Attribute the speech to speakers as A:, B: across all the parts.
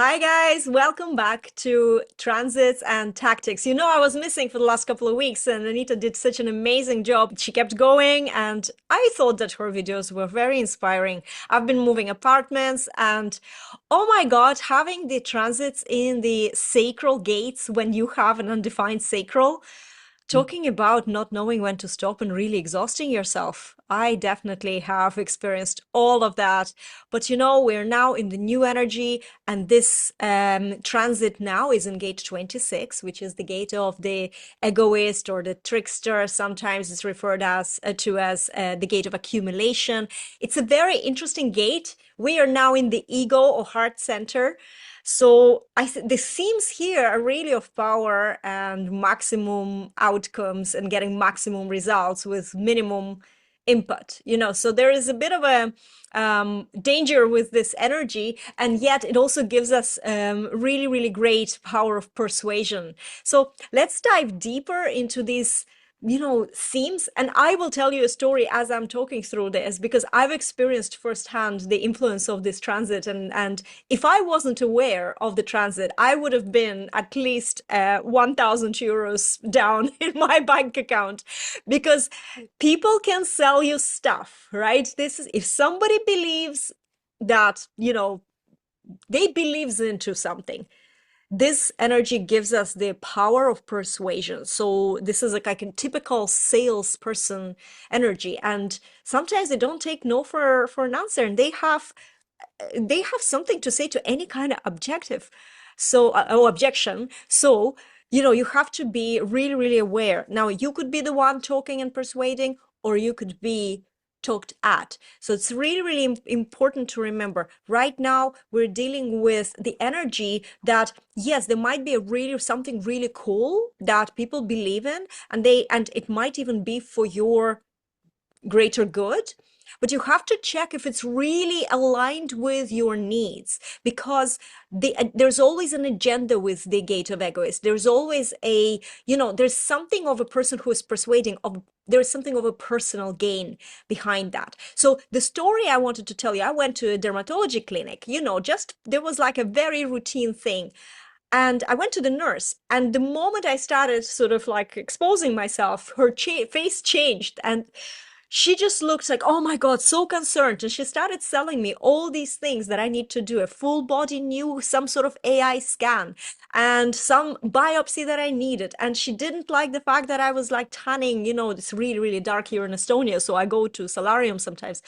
A: Hi guys, welcome back to Transits and Tactics. I was missing for the last couple of weeks and Anita did such an amazing job. She kept going and I thought that her videos were very inspiring. I've been moving apartments and oh my God, having the transits in the sacral gates when you have an undefined sacral. Talking about not knowing when to stop and really exhausting yourself. I definitely have experienced all of that. But we're now in the new energy, and this transit now is in gate 26, which is the gate of the egoist or the trickster. Sometimes it's referred as the gate of accumulation. It's a very interesting gate. We are now in the ego or heart center. So the themes here are really of power and maximum outcomes and getting maximum results with minimum input. So there is a bit of a danger with this energy, and yet it also gives us really, really great power of persuasion. So let's dive deeper into these themes. And I will tell you a story as I'm talking through this because I've experienced firsthand the influence of this transit. And if I wasn't aware of the transit, I would have been at least 1,000 euros down in my bank account because people can sell you stuff, right? This is if somebody believes that, they believes into something, this energy gives us the power of persuasion. So this is like a typical salesperson energy. And sometimes they don't take no for an answer, and they have something to say to any kind of objective. So, or objection. So, you have to be really, really aware. Now, you could be the one talking and persuading, or you could be talked at. So it's really, really important to remember. Right now, we're dealing with the energy that, yes, there might be something really cool that people believe in, and it might even be for your greater good. But you have to check if it's really aligned with your needs, because there's always an agenda with the gate of egoist. There's always there's something of a person who is persuading of, there's something of a personal gain behind that. So the story I wanted to tell you, I went to a dermatology clinic, just there was like a very routine thing. And I went to the nurse, and the moment I started sort of like exposing myself, her face changed, and she just looked like, oh my God, so concerned. And she started selling me all these things that I need to do, a full body new, some sort of AI scan and some biopsy that I needed. And she didn't like the fact that I was like tanning, it's really, really dark here in Estonia. So I go to solarium sometimes.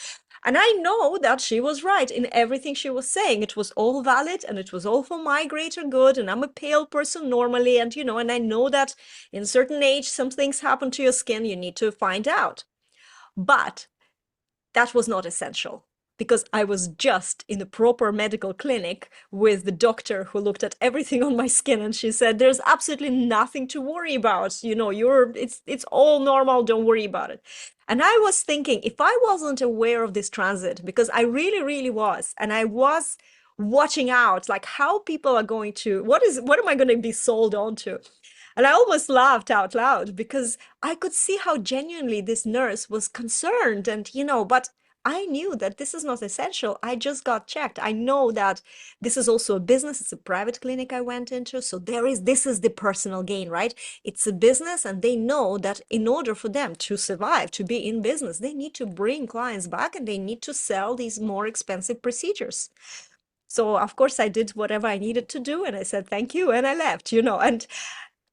A: And I know that she was right in everything she was saying. It was all valid and it was all for my greater good. And I'm a pale person normally. And I know that in certain age, some things happen to your skin. You need to find out. But that was not essential because I was just in the proper medical clinic with the doctor who looked at everything on my skin, and she said, there's absolutely nothing to worry about. It's all normal. Don't worry about it. And I was thinking, if I wasn't aware of this transit, because I really, really was, and I was watching out, like how people are going to, what am I going to be sold on to? And I almost laughed out loud because I could see how genuinely this nurse was concerned. But I knew that this is not essential. I just got checked. I know that this is also a business. It's a private clinic I went into. So this is the personal gain, right? It's a business, and they know that in order for them to survive, to be in business, they need to bring clients back and they need to sell these more expensive procedures. So of course I did whatever I needed to do, and I said thank you and I left, and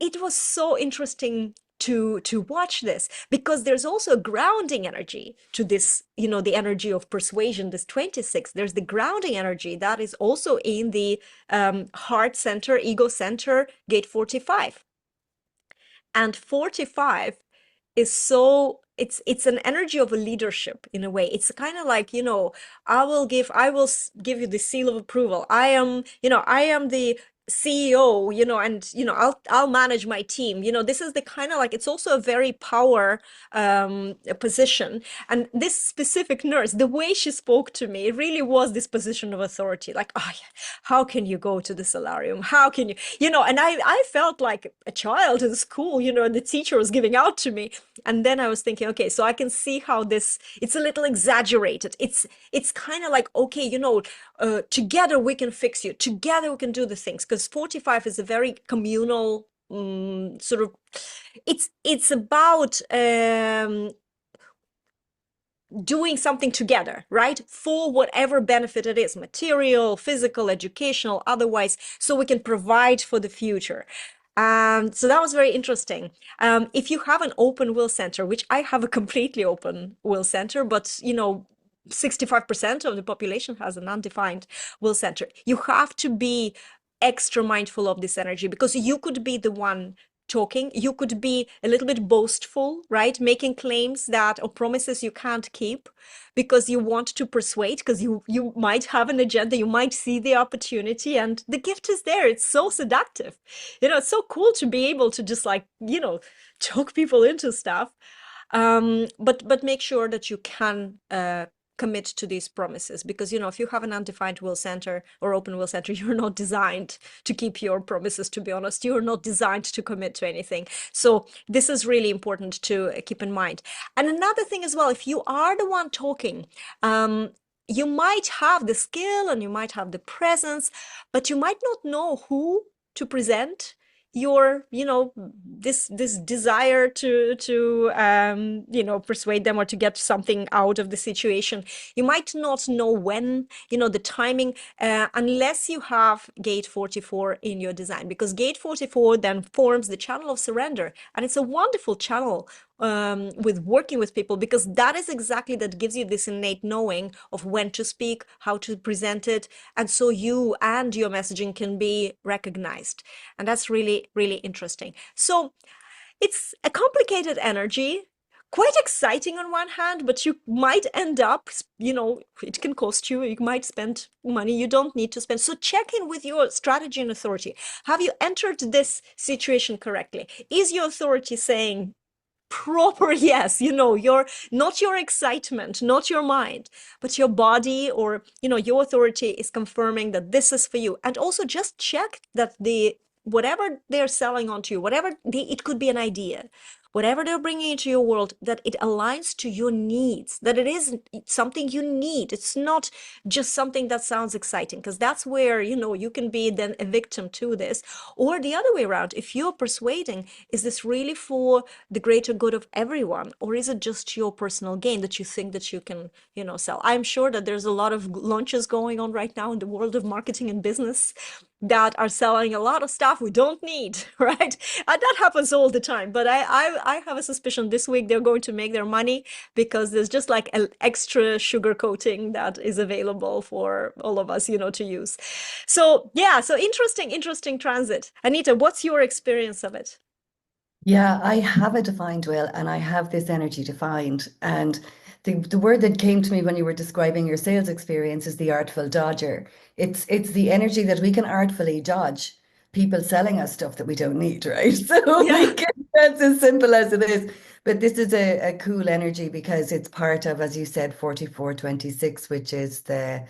A: it was so interesting to watch this, because there's also a grounding energy to this, the energy of persuasion, this 26. There's the grounding energy that is also in the heart center, ego center, gate 45. And 45 is so, it's an energy of a leadership in a way. It's kind of like, I will give you the seal of approval. I am the CEO, and I'll manage my team. This is the kind of like it's also a very power position. And this specific nurse, the way she spoke to me, it really was this position of authority. Like, oh yeah, how can you go to the solarium? How can you, and I felt like a child in school, and the teacher was giving out to me. And then I was thinking, okay, so I can see how this it's a little exaggerated. It's kind of like, okay, together we can fix you. Together we can do the things. Because 45 is a very communal sort of. It's about doing something together, right? For whatever benefit it is, material, physical, educational, otherwise, so we can provide for the future. So that was very interesting. If you have an open will center, which I have a completely open will center, but 65% of the population has an undefined will center. You have to be extra mindful of this energy because you could be the one talking, you could be a little bit boastful, right? Making claims that or promises you can't keep because you want to persuade, because you might have an agenda, you might see the opportunity, and the gift is there. It's so seductive. It's so cool to be able to just like, talk people into stuff. But make sure that you can commit to these promises because if you have an undefined will center or open will center, you're not designed to keep your promises. To be honest, you're not designed to commit to anything. So this is really important to keep in mind. And another thing as well, if you are the one talking, you might have the skill and you might have the presence, but you might not know who to present your this desire to persuade them or to get something out of the situation. You might not know when, the timing, unless you have gate 44 in your design, because gate 44 then forms the channel of surrender, and it's a wonderful channel with working with people, because that is exactly that gives you this innate knowing of when to speak, how to present it, and so you and your messaging can be recognized. And that's really, really interesting. So it's a complicated energy, quite exciting on one hand, but you might end up, it can cost you. You might spend money you don't need to spend. So check in with your strategy and authority. Have you entered this situation correctly? Is your authority saying proper yes, your not your excitement, not your mind, but your body, or your authority is confirming that this is for you. And also just check that the whatever they're selling onto you, it could be an idea, whatever they're bringing into your world, that it aligns to your needs, that it is something you need. It's not just something that sounds exciting, because that's where, you can be then a victim to this. Or the other way around, if you're persuading, is this really for the greater good of everyone? Or is it just your personal gain that you think that you can, sell? I'm sure that there's a lot of launches going on right now in the world of marketing and business that are selling a lot of stuff we don't need, right? And that happens all the time. But I have a suspicion this week they're going to make their money because there's just like an extra sugar coating that is available for all of us, to use. So yeah, so interesting transit. Anita, what's your experience of it?
B: Yeah, I have a defined will and I have this energy defined. And the word that came to me when you were describing your sales experience is the artful dodger. It's the energy that we can artfully dodge people selling us stuff that we don't need, right? So
A: Yeah.
B: that's as simple as it is. But this is a cool energy because it's part of, as you said, 4426, which is the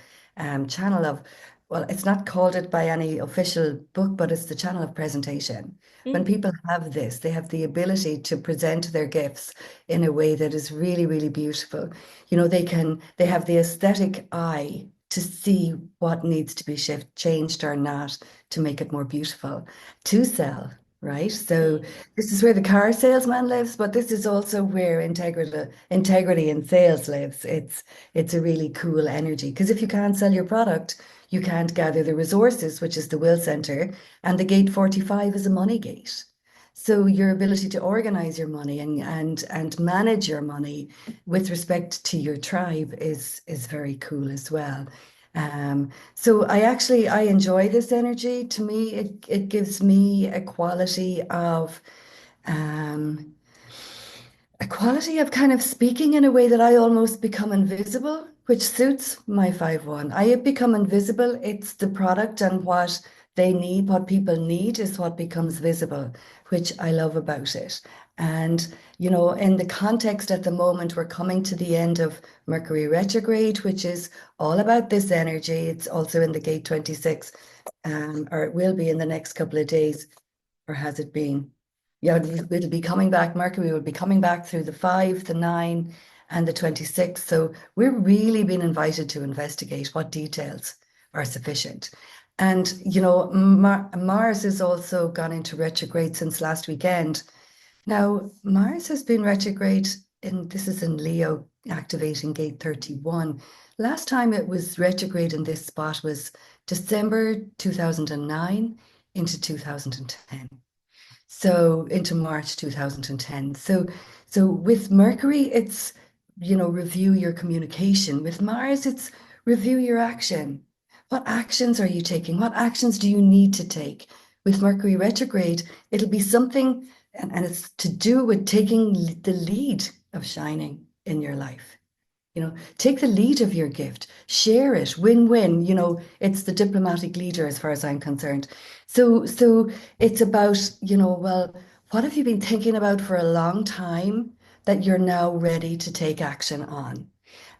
B: channel of, well, it's not called it by any official book, but it's the channel of presentation. When
A: Mm,
B: people have this, they have the ability to present their gifts in a way that is really, really beautiful. They have the aesthetic eye to see what needs to be changed or not to make it more beautiful to sell, right? So
A: mm,
B: this is where the car salesman lives, but this is also where integrity in sales lives. It's a really cool energy because if you can't sell your product, you can't gather the resources, which is the will center, and the gate 45 is a money gate. So your ability to organize your money and manage your money with respect to your tribe is very cool as well. So I enjoy this energy. To me, it gives me um, a quality of kind of speaking in a way that I almost become invisible, which suits my 5-1. I have become invisible. It's the product and what They need what people need is what becomes visible, which I love about it. And, in the context at the moment, we're coming to the end of Mercury retrograde, which is all about this energy. It's also in the gate 26, or it will be in the next couple of days, or has it been? Yeah, it'll be coming back. Mercury will be coming back through the 5, the 9, and the 26. So we're really being invited to investigate what details are sufficient. And, Mars has also gone into retrograde since last weekend. Now, Mars has been retrograde this is in Leo, activating gate 31. Last time it was retrograde in this spot was December 2009 into 2010. So into March 2010. So with Mercury, it's, review your communication. With Mars, it's review your action. What actions are you taking? What actions do you need to take? With Mercury retrograde, it'll be something, and it's to do with taking the lead of shining in your life. Take the lead of your gift, share it, win-win. It's the diplomatic leader as far as I'm concerned. So it's about, well, what have you been thinking about for a long time that you're now ready to take action on?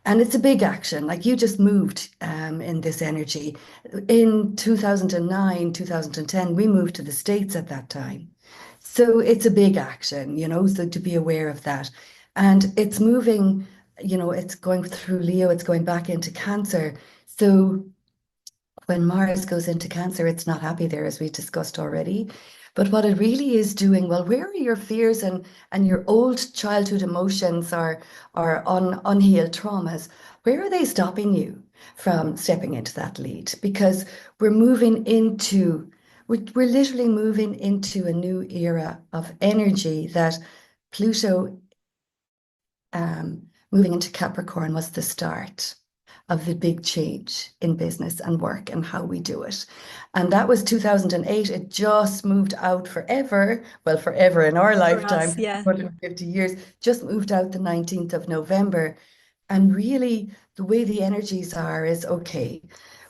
B: And it's a big action. Like you just moved in this energy. In 2009, 2010, we moved to the States at that time. So it's a big action, so to be aware of that. And it's moving, it's going through Leo, it's going back into Cancer. So when Mars goes into Cancer, it's not happy there, as we discussed already. But what it really is doing, well, where are your fears and your old childhood emotions or unhealed traumas? Where are they stopping you from stepping into that lead? Because we're moving into, we're literally moving into a new era of energy that Pluto moving into Capricorn was the start of the big change in business and work and how we do it. And that was 2008. It just moved out forever. Well, forever in our
A: For us,
B: lifetime,
A: yeah.
B: 150 years, just moved out the 19th of November. And really, the way the energies are is okay,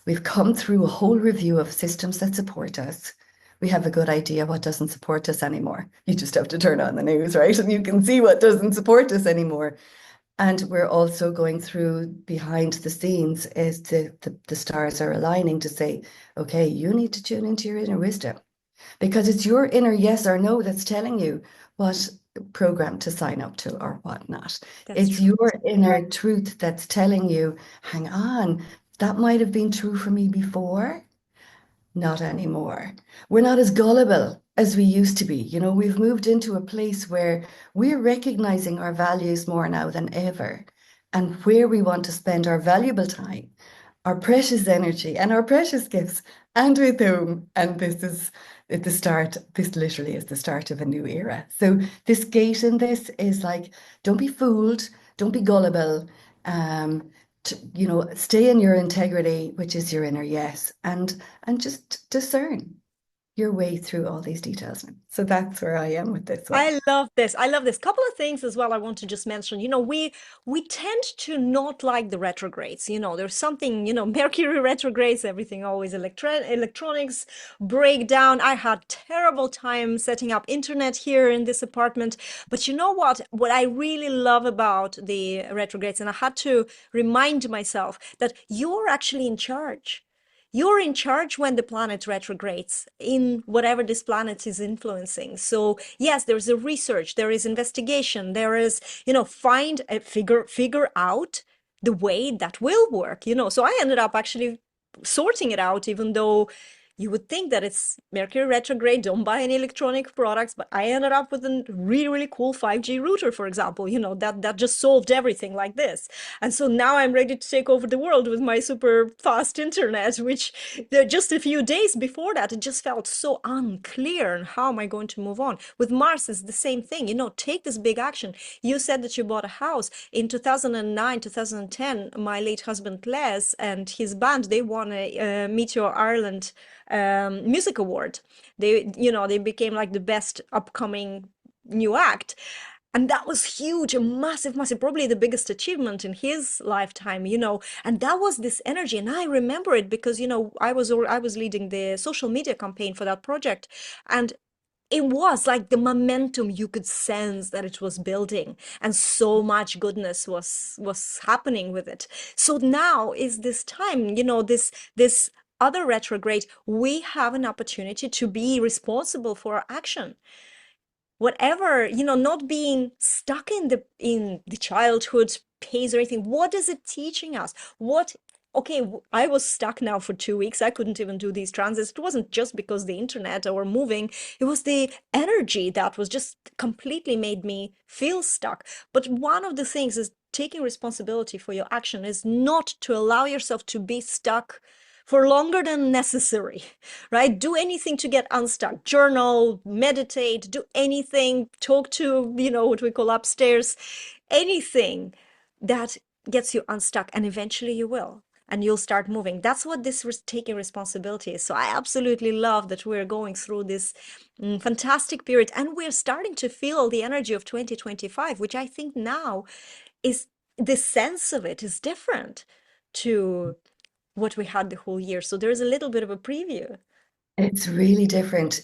B: we've come through a whole review of systems that support us. We have a good idea what doesn't support us anymore. You just have to turn on the news, right? And you can see what doesn't support us anymore. And we're also going through behind the scenes is the stars are aligning to say, okay, you need to tune into your inner wisdom because it's your inner yes or no that's telling you what program to sign up to or what not.
A: That's
B: It's
A: true.
B: your inner truth that's telling you, hang on, that might have been true for me before, not anymore. We're not as gullible as we used to be. We've moved into a place where we're recognizing our values more now than ever and where we want to spend our valuable time, our precious energy, and our precious gifts, and with whom. And this is at the start, this literally is the start of a new era. So this gate in this is like, don't be fooled, don't be gullible. Stay in your integrity, which is your inner yes, and just discern your way through all these details. So that's where I am with this one.
A: I love this. I love this. Couple of things as well I want to just mention. We tend to not like the retrogrades. There's something, Mercury retrogrades, everything always electronics breakdown. I had terrible time setting up internet here in this apartment. But you know what? What I really love about the retrogrades, and I had to remind myself that you're actually in charge. You're in charge when the planet retrogrades in whatever this planet is influencing. So yes, there's a research, there is investigation, there is, find a figure out the way that will work. So I ended up actually sorting it out, even though you would think that it's Mercury retrograde, don't buy any electronic products, but I ended up with a really, really cool 5G router, for example, that just solved everything like this. And so now I'm ready to take over the world with my super fast internet, which just a few days before that, it just felt so unclear. And how am I going to move on? With Mars, it's the same thing. Take this big action. You said that you bought a house in 2009, 2010. My late husband Les and his band, they won a Meteor Ireland music award. They became like the best upcoming new act. And that was huge, a massive, massive, probably the biggest achievement in his lifetime, and that was this energy. And I remember it because, I was leading the social media campaign for that project. And it was like the momentum, you could sense that it was building, and so much goodness was happening with it. So now is this time, this other retrograde, we have an opportunity to be responsible for our action, whatever, not being stuck in the childhood pace or anything. What is it teaching us? What Okay, I was stuck now for 2 weeks. I couldn't even do these transits. It wasn't just because the internet or moving, it was the energy that was just completely made me feel stuck. But one of the things is taking responsibility for your action is not to allow yourself to be stuck for longer than necessary, right? Do anything to get unstuck. Journal, meditate, do anything, talk to, what we call upstairs, anything that gets you unstuck, and eventually you will. And you'll start moving. That's what this taking responsibility is. So I absolutely love that we're going through this fantastic period, and we're starting to feel the energy of 2025, which I think now is the sense of it is different to what we had the whole year. So there's a little bit of a preview.
B: It's really different.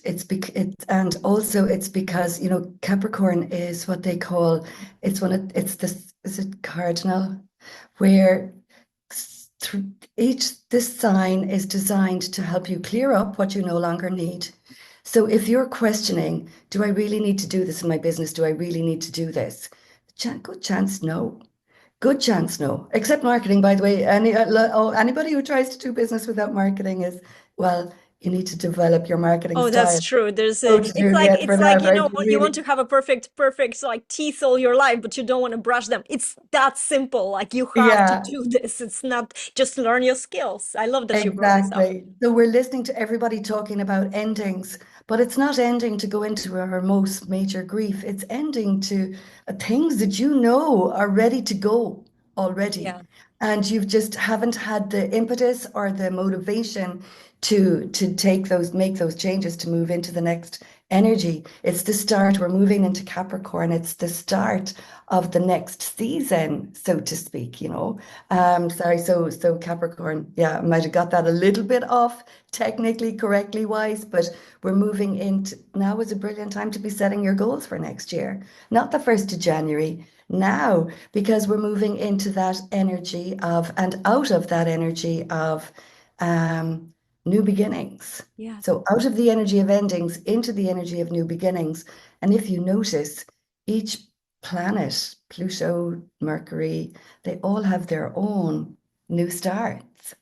B: And also it's because, Capricorn is what they call, it's this, is it cardinal, where th this sign is designed to help you clear up what you no longer need. So if you're questioning, do I really need to do this in my business? Do I really need to do this? Good chance, no. Good chance, no. Except marketing, by the way. Anybody who tries to do business without marketing is, well, you need to develop your marketing
A: Oh, that's
B: style.
A: true. There's a,
B: Go to
A: it's like,
B: Juliette for that, right?
A: you want
B: Really.
A: to have a perfect like teeth all your life, but you don't want to brush them. It's that simple. Like you have to
B: Yeah,
A: do this. It's not just learn your skills. I love that you brought this up.
B: exactly. So we're listening to everybody talking about endings, but it's not ending to go into our most major grief. It's ending to things that you know are ready to go already.
A: Yeah.
B: And you've just haven't had the impetus or the motivation to make those changes to move into the next energy. It's the start. We're moving into Capricorn. It's the start of the next season, so to speak, Sorry, so Capricorn, yeah, I might have got that a little bit off technically correctly wise, but we're moving into now is a brilliant time to be setting your goals for next year, not the 1st of January, now, because we're moving into that energy of and out of that energy of um, new beginnings.
A: Yes.
B: So out of the energy of endings into the energy of new beginnings. And if you notice, each planet, Pluto, Mercury, they all have their own new starts.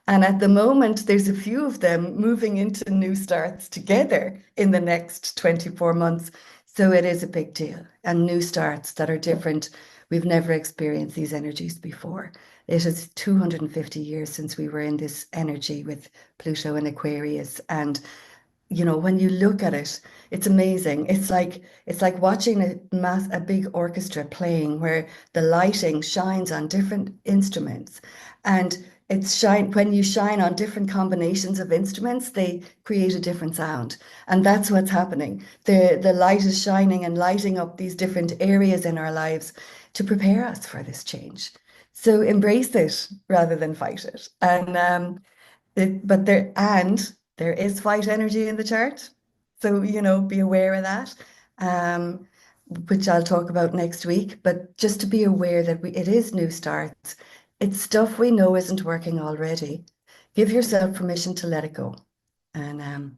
B: And at the moment, there's a few of them moving into new starts together in the next 24 months. So it is a big deal. And new starts that are different. We've never experienced these energies before. It is 250 years since we were in this energy with Pluto and Aquarius. And when you look at it, it's amazing. It's like watching a big orchestra playing where the lighting shines on different instruments, and when you shine on different combinations of instruments, they create a different sound, and that's what's happening. The light is shining and lighting up these different areas in our lives to prepare us for this change. So embrace it rather than fight it, and but there is fight energy in the chart. So, be aware of that, um, which I'll talk about next week. But just to be aware that it is new starts. It's stuff we know isn't working already. Give yourself permission to let it go and,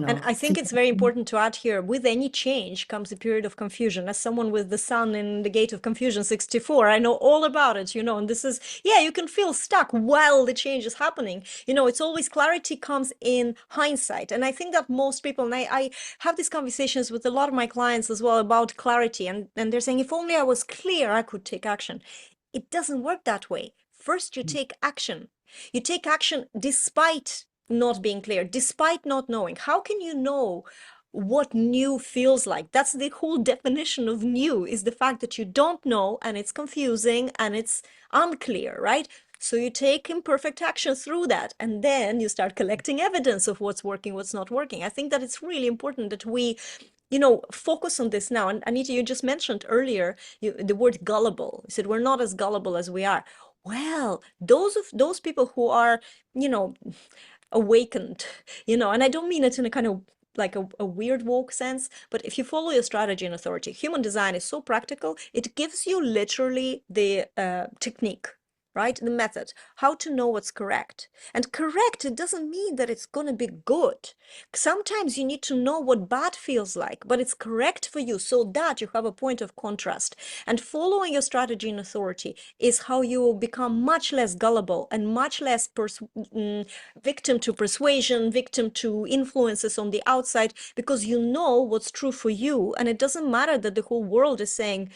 A: And I think
B: see.
A: it's very important to add here, with any change comes a period of confusion. As someone with the sun in the gate of confusion 64, I know all about it, and this is, yeah, you can feel stuck while the change is happening. It's always clarity comes in hindsight. And I think that most people, and I have these conversations with a lot of my clients as well about clarity, and they're saying, if only I was clear, I could take action. It doesn't work that way. First, you take action. You take action despite not being clear, despite not knowing. How can you know what new feels like? That's the whole definition of new, is the fact that you don't know and it's confusing and it's unclear, right? So you take imperfect action through that, and then you start collecting evidence of what's working, what's not working. I think that it's really important that we focus on this now. And Anita, you just mentioned earlier the word gullible. You said we're not as gullible as we are. Well, those people who are, you know, awakened, and I don't mean it in a kind of like a weird woke sense, but if you follow your strategy and authority, human design is so practical. It gives you literally the technique, right? The method, how to know what's correct. And correct, it doesn't mean that it's going to be good. Sometimes you need to know what bad feels like, but it's correct for you so that you have a point of contrast. And following your strategy and authority is how you will become much less gullible and much less victim to persuasion, victim to influences on the outside, because you know what's true for you. And it doesn't matter that the whole world is saying,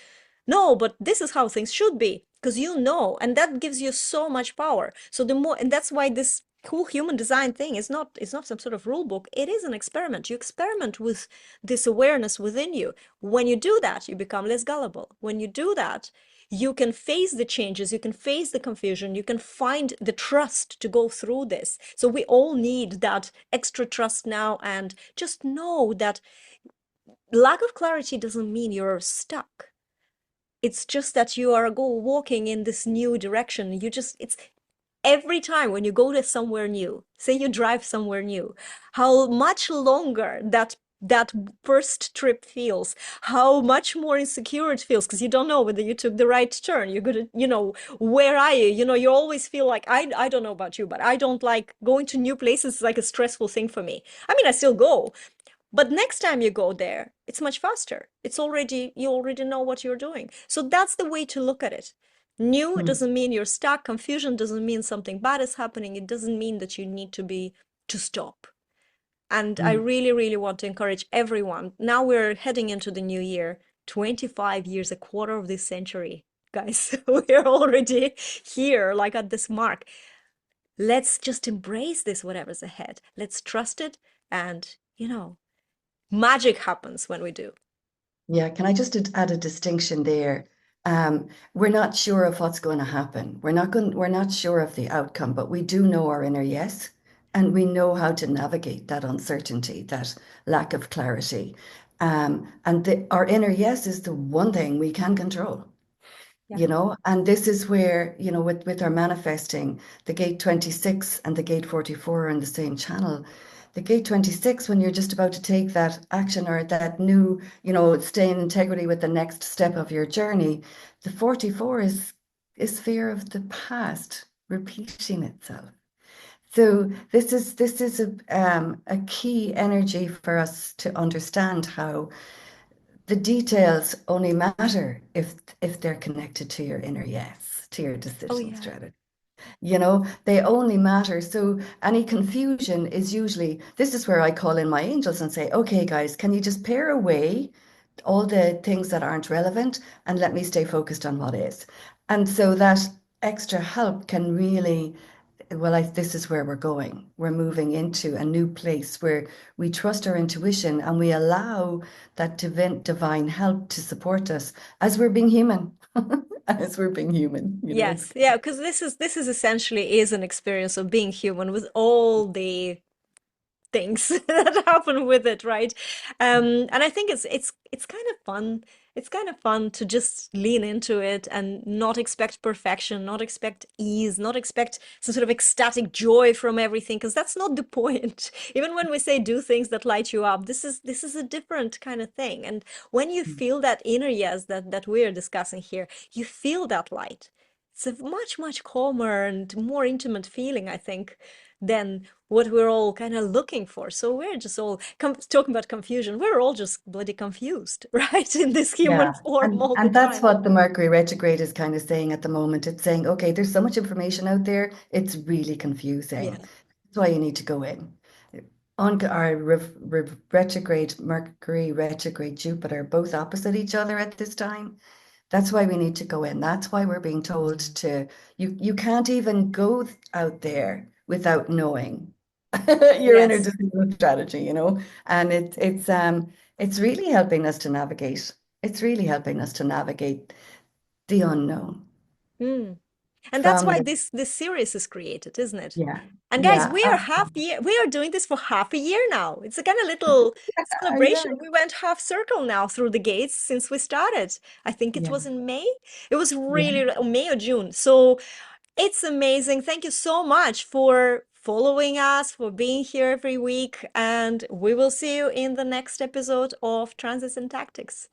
A: no, but this is how things should be, because and that gives you so much power. So the more, and that's why this whole human design thing is not some sort of rule book. It is an experiment. You experiment with this awareness within you. When you do that, you become less gullible. When you do that, you can face the changes, you can face the confusion, you can find the trust to go through this. So we all need that extra trust now, and just know that lack of clarity doesn't mean you're stuck. It's just that you are walking in this new direction. It's every time when you go to somewhere new, say you drive somewhere new, how much longer that first trip feels, how much more insecure it feels, because you don't know whether you took the right turn. You're gonna, where are you? You always feel like, I don't know about you, but I don't like going to new places. It's like a stressful thing for me. I mean, I still go, but next time you go there, it's much faster. You already know what you're doing. So that's the way to look at it. New
B: Mm.
A: doesn't mean you're stuck. Confusion doesn't mean something bad is happening. It doesn't mean that you need to stop. And I
B: Mm.
A: really, really want to encourage everyone. Now we're heading into the new year, 25 years, a quarter of this century. Guys, we're already here, like at this mark. Let's just embrace this, whatever's ahead. Let's trust it. And, magic happens when we do.
B: Yeah, can I just add a distinction there? We're not sure of what's going to happen. We're not sure of the outcome, but we do know our inner yes, and we know how to navigate that uncertainty, that lack of clarity. Our inner yes is the one thing we can control.
A: Yeah.
B: And this is where, with our manifesting, the gate 26 and the gate 44 are in the same channel. The gate 26, when you're just about to take that action or that new, stay in integrity with the next step of your journey, the 44 is fear of the past repeating itself. So this is a key energy for us to understand how the details only matter if they're connected to your inner yes, to your
A: Oh,
B: decision
A: yeah.
B: strategy. They only matter. So any confusion is usually, this is where I call in my angels and say, okay, guys, can you just pare away all the things that aren't relevant and let me stay focused on what is? And so that extra help can really, this is where we're going. We're moving into a new place where we trust our intuition and we allow that divine help to support us as we're being human, as we're being human.
A: Yes. Yeah, because this is essentially is an experience of being human with all the things that happen with it, right? And I think it's kind of fun. It's kind of fun to just lean into it and not expect perfection, not expect ease, not expect some sort of ecstatic joy from everything, because that's not the point. Even when we say do things that light you up, this is a different kind of thing. And when you feel that inner yes that we're discussing here, you feel that light. It's a much, much calmer and more intimate feeling, I think, than what we're all kind of looking for. So we're just all talking about confusion. We're all just bloody confused, right? In this human
B: Yeah.
A: form
B: And
A: all the
B: and that's
A: time.
B: what the Mercury retrograde is kind of saying at the moment. It's saying, okay, there's so much information out there, it's really confusing.
A: Yeah.
B: That's why you need to go in. On our retrograde, Mercury retrograde, Jupiter, both opposite each other at this time. That's why we need to go in. That's why we're being told to, you can't even go out there without knowing your inner
A: Yes.
B: decision strategy. And it's really helping us to navigate. It's really helping us to navigate the unknown.
A: Mm. And that's
B: from
A: why
B: the,
A: this series is created, isn't it?
B: yeah,
A: And guys,
B: yeah,
A: we are half year. We are doing this for half a year now. It's a kind of little
B: I
A: celebration.
B: know.
A: We went half circle now through the gates since we started. I think it
B: Yeah,
A: was in May. It was
B: yeah.
A: really May or June. So it's amazing. Thank you so much for following us, for being here every week, and we will see you in the next episode of Transits and Tactics.